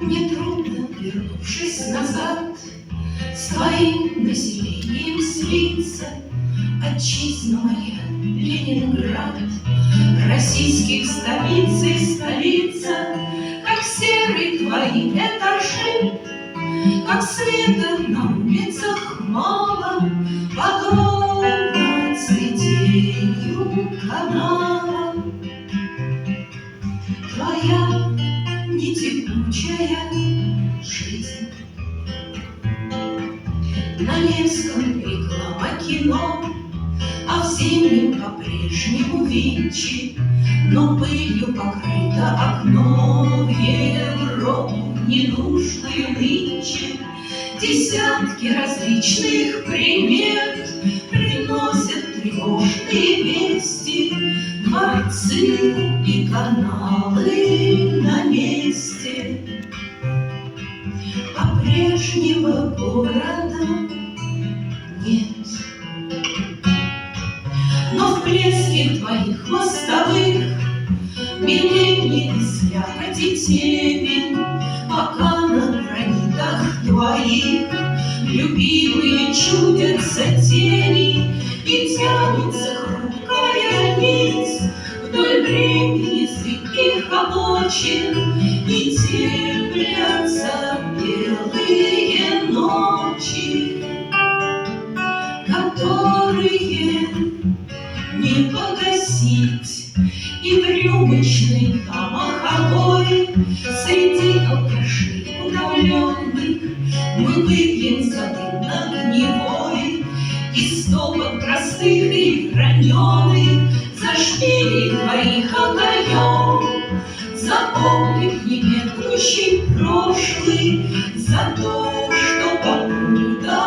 Мне трудно, вернувшись назад, с твоим населением слиться. Отчизна моя, Ленинград, российских столиц и столица, как серые твои этажи, как света на улицах мало, подобно цветению канала. Твоя нетекучая жизнь. На Невском реклама кино, а в зимнем по-прежнему Винчи, но пылью покрыто окно в Европу ненужную нынче. Десятки различных примет приносят тревожные вести. Дворцы и каналы на месте, а прежнего города нет. Но в блеске твоих мостовых миллении слякоти темень, пока на гранитах твоих любимые чудятся тени, и тянется хрупкая нить вдоль времени светлых обочин, и теплятся белые ночи, которые не погасить. И в рюмочной маховой среди алкашей утомленных мы выпьем за дым огневой из стопок простых и граненых, за шпили твоих огаем, за облик немеркнущий прошлый, за то, что покуда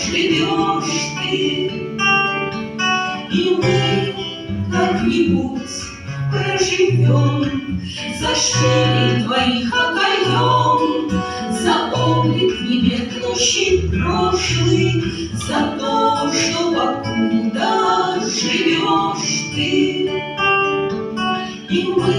живешь ты. И мы как-нибудь проживем, за шпили твоих огаем, за облик немеркнущий прошлый, за то, что покуда живешь ты. И мы